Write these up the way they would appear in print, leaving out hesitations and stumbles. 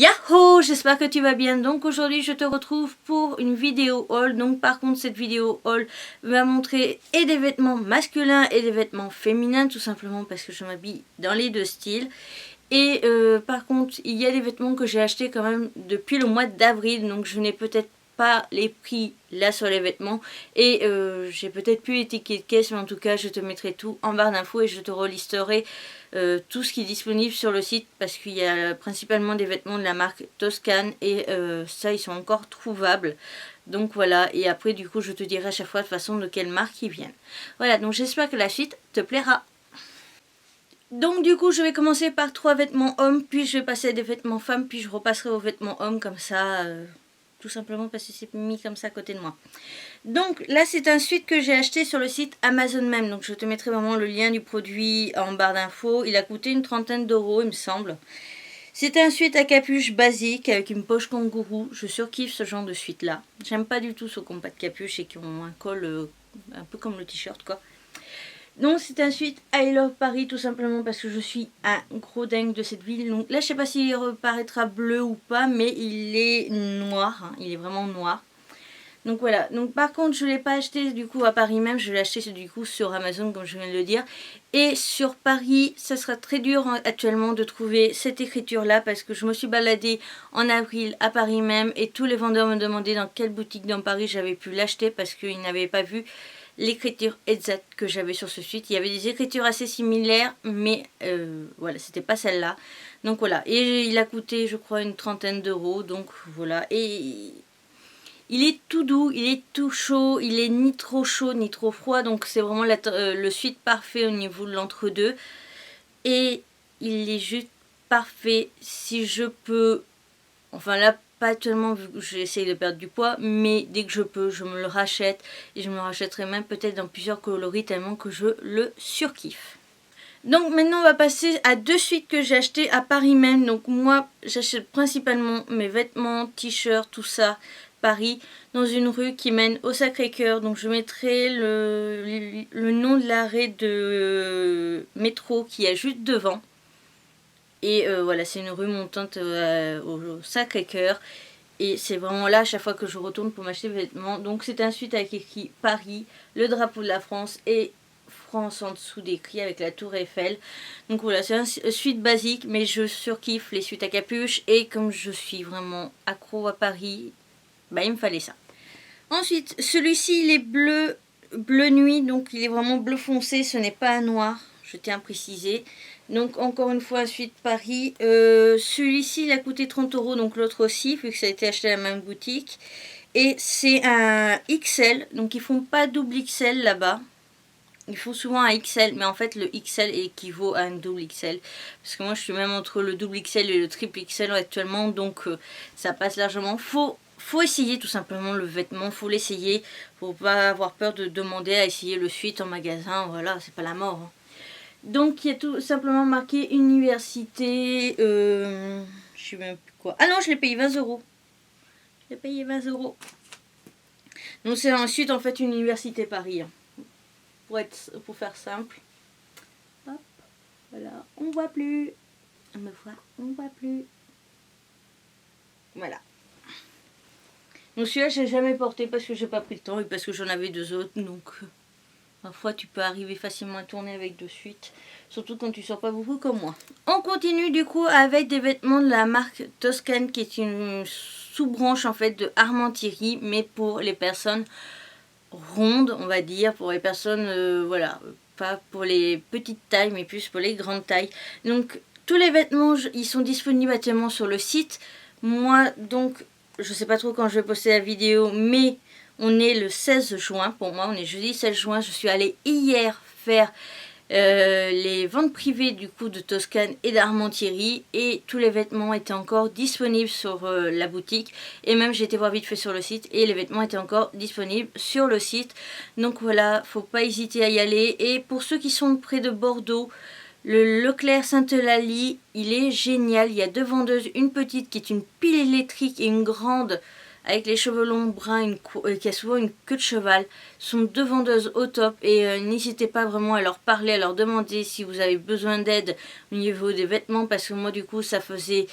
Yahoo! J'espère que tu vas bien. Donc aujourd'hui je te retrouve pour une vidéo haul. Donc par contre cette vidéo haul va montrer et des vêtements masculins et des vêtements féminins, tout simplement parce que je m'habille dans les deux styles. Et par contre il y a des vêtements que j'ai achetés quand même depuis le mois d'avril, donc je n'ai peut-être pas les prix là sur les vêtements et j'ai peut-être plus les tickets de caisse, mais en tout cas je te mettrai tout en barre d'infos et je te relisterai tout ce qui est disponible sur le site, parce qu'il y a principalement des vêtements de la marque Toscane et ça ils sont encore trouvables. Donc voilà, et après du coup je te dirai à chaque fois de toute façon de quelle marque ils viennent. Voilà, donc j'espère que la suite te plaira. Donc du coup je vais commencer par 3 vêtements hommes, puis je vais passer à des vêtements femmes, puis je repasserai aux vêtements hommes comme ça, tout simplement parce que c'est mis comme ça à côté de moi. Donc là c'est un sweat que j'ai acheté sur le site Amazon même, donc je te mettrai vraiment le lien du produit en barre d'infos. Il a coûté une trentaine d'euros il me semble. C'est un sweat à capuche basique avec une poche kangourou, je surkiffe ce genre de sweat là. J'aime pas du tout ceux qui n'ont pas de capuche et qui ont un col un peu comme le t-shirt quoi. Donc c'est un sweat I Love Paris, tout simplement parce que je suis un gros dingue de cette ville. Donc là je sais pas s'il reparaîtra bleu ou pas, mais il est noir, hein, il est vraiment noir. Donc voilà, donc par contre je ne l'ai pas acheté du coup à Paris même, je l'ai acheté du coup sur Amazon comme je viens de le dire. Et sur Paris, ça sera très dur actuellement de trouver cette écriture là, parce que je me suis baladée en avril à Paris même et tous les vendeurs me demandaient dans quelle boutique dans Paris j'avais pu l'acheter, parce qu'ils n'avaient pas vu l'écriture exacte que j'avais sur ce site. Il y avait des écritures assez similaires, mais voilà, c'était pas celle-là. Donc voilà, et il a coûté je crois une trentaine d'euros, donc voilà. Et il est tout doux, il est tout chaud, il est ni trop chaud ni trop froid, donc c'est vraiment le sweat parfait au niveau de l'entre-deux. Et il est juste parfait si je peux, enfin là pas tellement vu que j'essaye de perdre du poids, mais dès que je peux je me le rachète, et je me le rachèterai même peut-être dans plusieurs coloris tellement que je le surkiffe. Donc maintenant on va passer à deux suites que j'ai achetées à Paris même. Donc moi j'achète principalement mes vêtements, t-shirts, tout ça, Paris, dans une rue qui mène au Sacré-Cœur. Donc je mettrai le nom de l'arrêt de métro qui est juste devant. Et voilà, c'est une rue montante au Sacré-Cœur. Et c'est vraiment là à chaque fois que je retourne pour m'acheter des vêtements. Donc c'est un suite avec écrit Paris, le drapeau de la France et France en dessous d'écrit avec la tour Eiffel. Donc voilà, c'est un suite basique, mais je surkiffe les suites à capuche. Et comme je suis vraiment accro à Paris, bah il me fallait ça. Ensuite, celui-ci il est bleu nuit, donc il est vraiment bleu foncé, ce n'est pas un noir, je tiens à préciser. Donc encore une fois, suite Paris. Celui-ci il a coûté 30 euros, donc l'autre aussi, vu que ça a été acheté à la même boutique. Et c'est un XL, donc ils font pas double XL là-bas. Ils font souvent un XL, mais en fait le XL équivaut à un double XL. Parce que moi je suis même entre le double XL et le triple XL actuellement, donc ça passe largement. Faut essayer tout simplement le vêtement, faut l'essayer. Faut pas avoir peur de demander à essayer le suite en magasin, voilà, c'est pas la mort. Hein. Donc il y a tout simplement marqué université, je sais même plus quoi. Ah non, je l'ai payé 20 euros. Je l'ai payé 20 euros. Donc c'est ensuite en fait une université Paris. Hein. Pour faire simple. Hop, voilà, on voit plus. On me voit, on voit plus. Voilà. Donc celui-là, je l'ai jamais porté parce que j'ai pas pris le temps et parce que j'en avais deux autres. Donc parfois, tu peux arriver facilement à tourner avec de suite. Surtout quand tu sors pas beaucoup comme moi. On continue du coup avec des vêtements de la marque Toscane, qui est une sous-branche en fait de Armand-Thierry, mais pour les personnes rondes, on va dire, pour les personnes, voilà, pas pour les petites tailles, mais plus pour les grandes tailles. Donc tous les vêtements, ils sont disponibles actuellement sur le site. Moi, donc, je sais pas trop quand je vais poster la vidéo, mais on est le 16 juin, pour moi, on est jeudi 16 juin. Je suis allée hier faire les ventes privées du coup de Toscane et d'Armand-Thierry, et tous les vêtements étaient encore disponibles sur la boutique, et même j'ai été voir vite fait sur le site et les vêtements étaient encore disponibles sur le site. Donc voilà, faut pas hésiter à y aller. Et pour ceux qui sont près de Bordeaux, le Leclerc Sainte-Eulalie, il est génial. Il y a deux vendeuses, une petite qui est une pile électrique et une grande avec les cheveux longs bruns, qui a souvent une queue de cheval. Sont deux vendeuses au top, et n'hésitez pas vraiment à leur parler, à leur demander si vous avez besoin d'aide au niveau des vêtements, parce que moi du coup ça faisait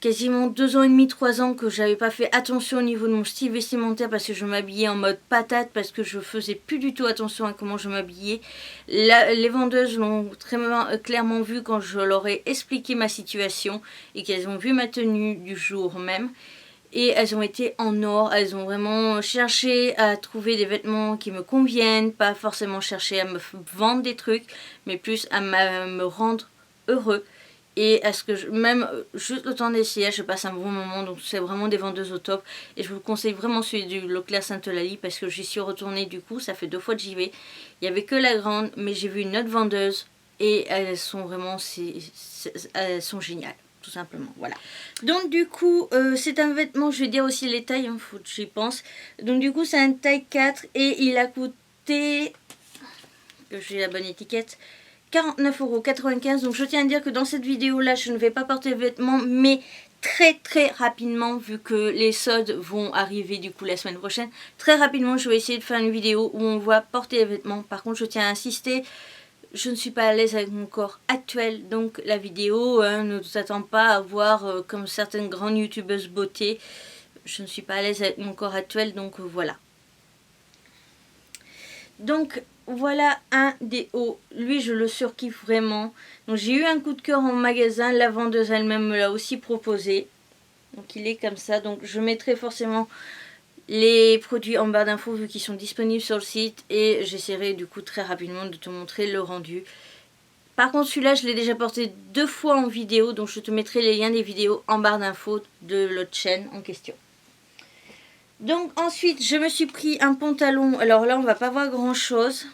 quasiment 2 ans et demi, 3 ans que j'avais pas fait attention au niveau de mon style vestimentaire parce que je m'habillais en mode patate, parce que je faisais plus du tout attention à comment je m'habillais. Les vendeuses l'ont très clairement vu quand je leur ai expliqué ma situation et qu'elles ont vu ma tenue du jour même. Et elles ont été en or, elles ont vraiment cherché à trouver des vêtements qui me conviennent, pas forcément chercher à me vendre des trucs, mais plus à me rendre heureux. Et à ce que même juste le temps d'essayer, je passe un bon moment, donc c'est vraiment des vendeuses au top. Et je vous conseille vraiment celui du Leclerc Sainte-Eulalie parce que j'y suis retournée du coup, ça fait 2 fois que j'y vais. Il n'y avait que la grande, mais j'ai vu une autre vendeuse et elles sont vraiment, elles sont géniales. Tout simplement, voilà. Donc du coup, c'est un vêtement, je vais dire aussi les tailles, faut que j'y pense. Donc du coup, c'est un taille 4 et il a coûté, que j'ai la bonne étiquette, 49,95 €. Donc je tiens à dire que dans cette vidéo là, je ne vais pas porter de vêtements, mais très rapidement, vu que les soldes vont arriver du coup la semaine prochaine, très rapidement je vais essayer de faire une vidéo où on voit porter les vêtements. Par contre, je tiens à insister, je ne suis pas à l'aise avec mon corps actuel, donc la vidéo ne s'attend pas à voir comme certaines grandes youtubeuses beauté. Je ne suis pas à l'aise avec mon corps actuel, donc voilà. Donc voilà un des hauts, lui je le surkiffe vraiment. Donc j'ai eu un coup de cœur en magasin, la vendeuse elle-même me l'a aussi proposé. Donc il est comme ça, donc je mettrai forcément les produits en barre d'infos vu qu'ils sont disponibles sur le site et j'essaierai du coup très rapidement de te montrer le rendu. Par contre celui-là je l'ai déjà porté 2 fois en vidéo, donc je te mettrai les liens des vidéos en barre d'infos de l'autre chaîne en question. Donc ensuite je me suis pris un pantalon, alors là on va pas voir grand chose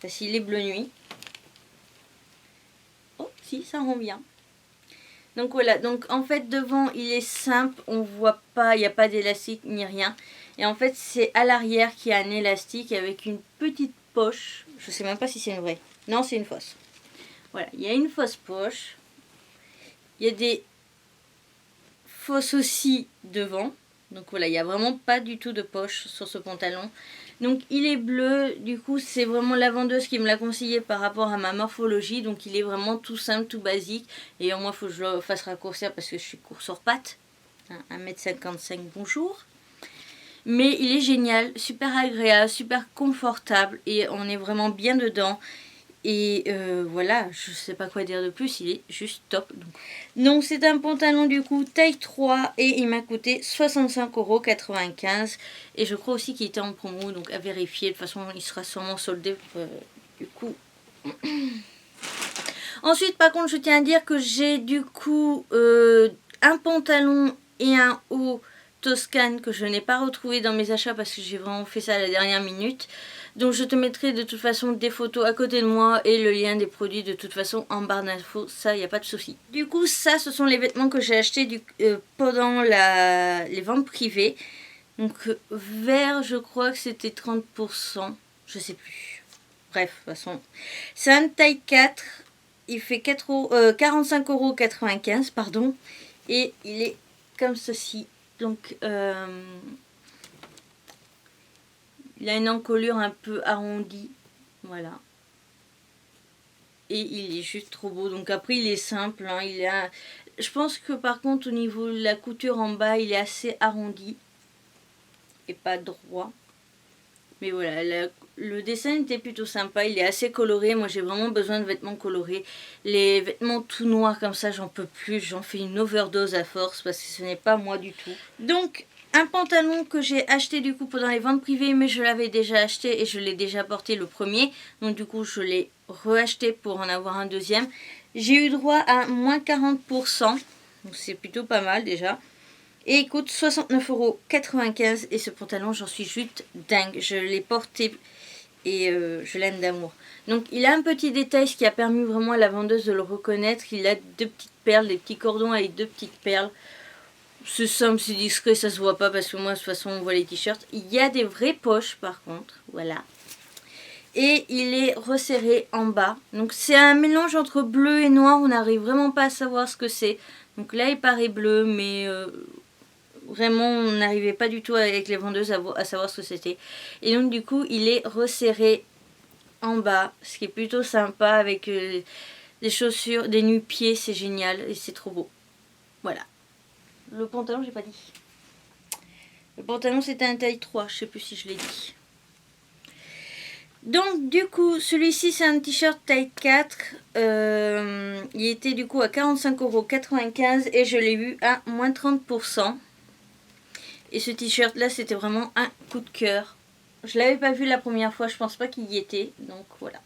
parce qu'il est bleu nuit. Oh si, ça rend bien. Donc voilà, donc en fait devant il est simple, on voit pas, il n'y a pas d'élastique ni rien. Et en fait c'est à l'arrière qu'il y a un élastique avec une petite poche. Je sais même pas si c'est une vraie. Non, c'est une fausse. Voilà, il y a une fausse poche. Il y a des fausses aussi devant. Donc voilà, il n'y a vraiment pas du tout de poche sur ce pantalon. Donc il est bleu, du coup c'est vraiment la vendeuse qui me l'a conseillé par rapport à ma morphologie. Donc il est vraiment tout simple, tout basique. Et moi il faut que je le fasse raccourcir parce que je suis court sur pattes. 1,55 m, bonjour. Mais il est génial, super agréable, super confortable et on est vraiment bien dedans. Et voilà, je sais pas quoi dire de plus, il est juste top. Donc c'est un pantalon du coup taille 3 et il m'a coûté 65,95 €. Et je crois aussi qu'il était en promo, donc à vérifier. De toute façon, il sera sûrement soldé du coup. Ensuite, par contre, je tiens à dire que j'ai du coup un pantalon et un haut Toscane que je n'ai pas retrouvé dans mes achats parce que j'ai vraiment fait ça à la dernière minute. Donc je te mettrai de toute façon des photos à côté de moi et le lien des produits de toute façon en barre d'infos, ça il n'y a pas de souci. Du coup ça ce sont les vêtements que j'ai achetés pendant les ventes privées. Donc vert je crois que c'était 30%, je sais plus. Bref, de toute façon c'est un taille 4, il fait 45,95 €, pardon. Et il est comme ceci. Donc il a une encolure un peu arrondie, voilà. Et il est juste trop beau. Donc après il est simple, hein, je pense que par contre au niveau de la couture en bas, il est assez arrondi et pas droit. Mais voilà, le dessin était plutôt sympa, il est assez coloré. Moi j'ai vraiment besoin de vêtements colorés. Les vêtements tout noirs comme ça, j'en peux plus. J'en fais une overdose à force parce que ce n'est pas moi du tout. Donc un pantalon que j'ai acheté du coup pendant les ventes privées, mais je l'avais déjà acheté et je l'ai déjà porté le premier. Donc du coup je l'ai reacheté pour en avoir un deuxième. J'ai eu droit à moins 40%, donc c'est plutôt pas mal déjà. Et il coûte 69,95 € et ce pantalon j'en suis juste dingue. Je l'ai porté et je l'aime d'amour. Donc il a un petit détail, ce qui a permis vraiment à la vendeuse de le reconnaître. Il a 2 petites perles, des petits cordons avec 2 petites perles. C'est simple, c'est discret, ça se voit pas parce que moi de toute façon on voit les t-shirts. Il y a des vraies poches par contre, voilà. Et il est resserré en bas. Donc c'est un mélange entre bleu et noir, on n'arrive vraiment pas à savoir ce que c'est. Donc là il paraît bleu mais vraiment on n'arrivait pas du tout avec les vendeuses à savoir ce que c'était. Et donc du coup il est resserré en bas, ce qui est plutôt sympa avec des chaussures, des nu-pieds, c'est génial et c'est trop beau. Voilà. Le pantalon, j'ai pas dit. Le pantalon, c'était un taille 3. Je sais plus si je l'ai dit. Donc, du coup, celui-ci, c'est un t-shirt taille 4. Il était du coup à 45,95 € et je l'ai eu à moins 30%. Et ce t-shirt-là, c'était vraiment un coup de cœur. Je l'avais pas vu la première fois, je pense pas qu'il y était. Donc, voilà.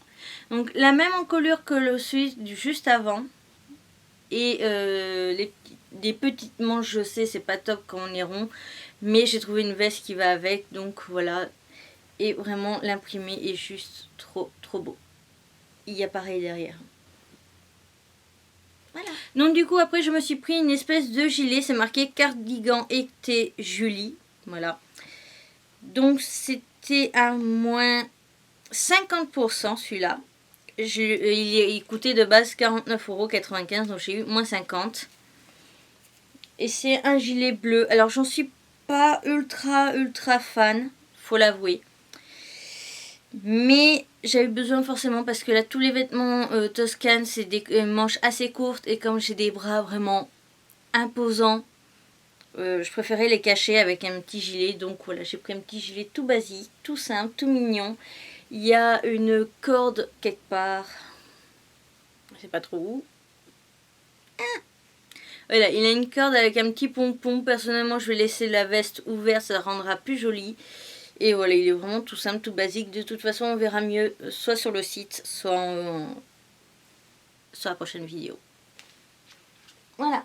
Donc, la même encolure que le celui du juste avant. Et des petites manches, je sais, c'est pas top quand on est rond. Mais j'ai trouvé une veste qui va avec. Donc, voilà. Et vraiment, l'imprimé est juste trop beau. Il y a pareil derrière. Voilà. Donc du coup, après, je me suis pris une espèce de gilet. C'est marqué cardigan été Julie. Voilà. Donc, c'était à moins 50% celui-là. Il coûtait de base 49,95 €. Donc, j'ai eu moins 50. Et c'est un gilet bleu. Alors, j'en suis pas ultra fan. Faut l'avouer. Mais j'avais besoin forcément parce que là tous les vêtements Toscane c'est des manches assez courtes et comme j'ai des bras vraiment imposants, je préférais les cacher avec un petit gilet. Donc voilà, j'ai pris un petit gilet tout basique, tout simple, tout mignon. Il y a une corde quelque part, je sais pas trop où. Voilà, il a une corde avec un petit pompon. Personnellement, je vais laisser la veste ouverte, ça rendra plus joli. Et voilà, il est vraiment tout simple, tout basique. De toute façon, on verra mieux soit sur le site, soit sur la prochaine vidéo. Voilà.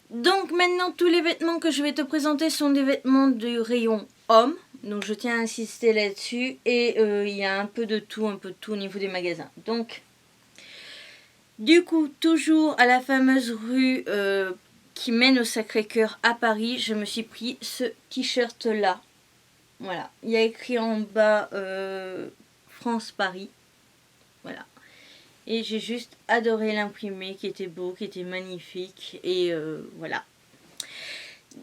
Donc maintenant, tous les vêtements que je vais te présenter sont des vêtements du rayon homme. Donc je tiens à insister là-dessus. Et il y a un peu de tout au niveau des magasins. Donc, du coup, toujours à la fameuse rue qui mène au Sacré-Cœur à Paris, je me suis pris ce t-shirt là. Voilà, il y a écrit en bas France-Paris. Voilà. Et j'ai juste adoré l'imprimer, qui était beau, qui était magnifique. Et voilà.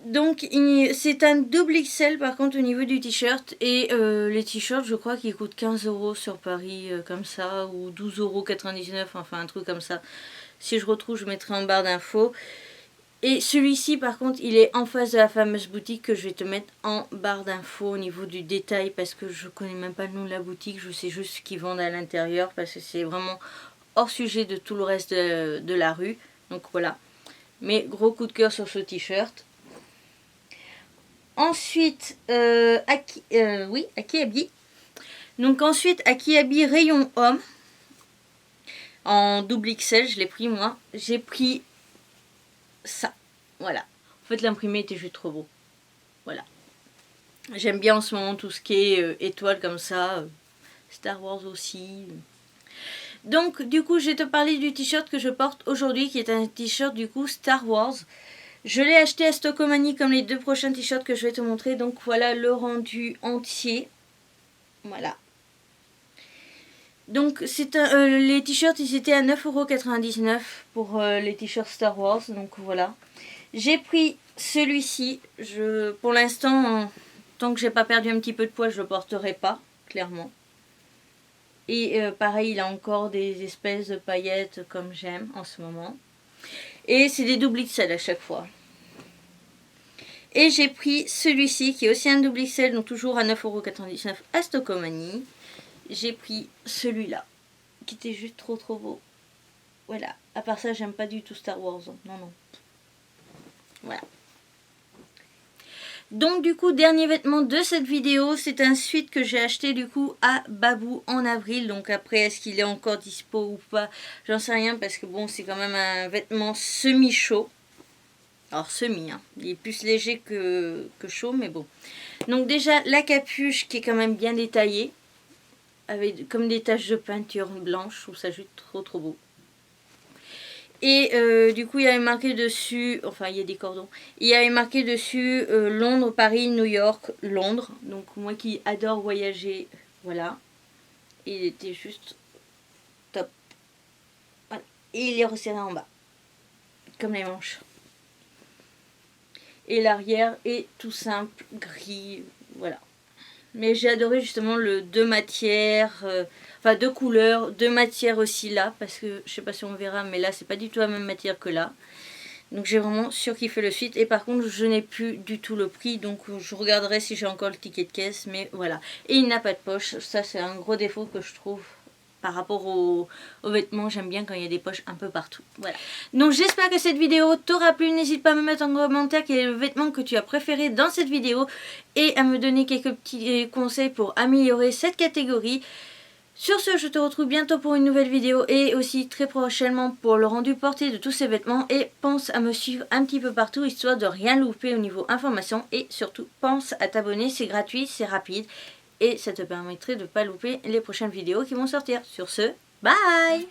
Donc c'est un double XL par contre au niveau du t-shirt. Et les t-shirts, je crois qu'ils coûtent 15 € sur Paris comme ça. Ou 12,99 €, enfin un truc comme ça. Si je retrouve, je mettrai en barre d'infos. Et celui-ci par contre il est en face de la fameuse boutique que je vais te mettre en barre d'infos au niveau du détail parce que je connais même pas le nom de la boutique, je sais juste ce qu'ils vendent à l'intérieur parce que c'est vraiment hors sujet de tout le reste de la rue. Donc voilà, mais gros coup de cœur sur ce t-shirt. Ensuite, Akihabie. Donc ensuite, Akihabie rayon homme en double XL, je l'ai pris moi. J'ai pris ça, voilà. En fait, l'imprimé était juste trop beau. Voilà. J'aime bien en ce moment tout ce qui est étoiles comme ça. Star Wars aussi. Donc, du coup, je vais te parler du t-shirt que je porte aujourd'hui, qui est un t-shirt du coup Star Wars. Je l'ai acheté à Stockomanie comme les deux prochains t-shirts que je vais te montrer. Donc, voilà le rendu entier. Voilà. Donc, les t-shirts, ils étaient à 9,99 € pour les t-shirts Star Wars. Donc, voilà. J'ai pris celui-ci. Pour l'instant, tant que j'ai pas perdu un petit peu de poids, je le porterai pas, clairement. Et pareil, il a encore des espèces de paillettes comme j'aime en ce moment. Et c'est des double XL à chaque fois. Et j'ai pris celui-ci qui est aussi un double XL, donc toujours à 9,99 € à Stockomanie. J'ai pris celui-là, qui était juste trop beau. Voilà. À part ça, j'aime pas du tout Star Wars. Non. Voilà. Donc du coup, dernier vêtement de cette vidéo, c'est un sweat que j'ai acheté du coup à Babou en avril. Donc après, est-ce qu'il est encore dispo ou pas, j'en sais rien parce que bon, c'est quand même un vêtement semi-chaud. Alors semi, hein. Il est plus léger que chaud, mais bon. Donc déjà, la capuche qui est quand même bien détaillée, avec comme des taches de peinture blanche, je trouve ça juste trop beau. Et du coup, il y avait marqué dessus, enfin, il y a des cordons. Il y avait marqué dessus Londres, Paris, New York, Londres. Donc, moi qui adore voyager, voilà. Et il était juste top. Voilà. Et il est resserré en bas, comme les manches. Et l'arrière est tout simple, gris, voilà. Mais j'ai adoré justement le deux matières. enfin de couleurs, de matière aussi là, parce que je sais pas si on verra, mais là c'est pas du tout la même matière que là. Donc j'ai vraiment surkiffé le site, et par contre je n'ai plus du tout le prix, donc je regarderai si j'ai encore le ticket de caisse, mais voilà. Et il n'a pas de poche, ça c'est un gros défaut que je trouve par rapport aux vêtements. J'aime bien quand il y a des poches un peu partout. Voilà. Donc j'espère que cette vidéo t'aura plu. N'hésite pas à me mettre en commentaire quel est le vêtement que tu as préféré dans cette vidéo et à me donner quelques petits conseils pour améliorer cette catégorie. Sur ce, je te retrouve bientôt pour une nouvelle vidéo et aussi très prochainement pour le rendu porté de tous ces vêtements. Et pense à me suivre un petit peu partout histoire de rien louper au niveau information. Et surtout, pense à t'abonner, c'est gratuit, c'est rapide. Et ça te permettrait de ne pas louper les prochaines vidéos qui vont sortir. Sur ce, bye!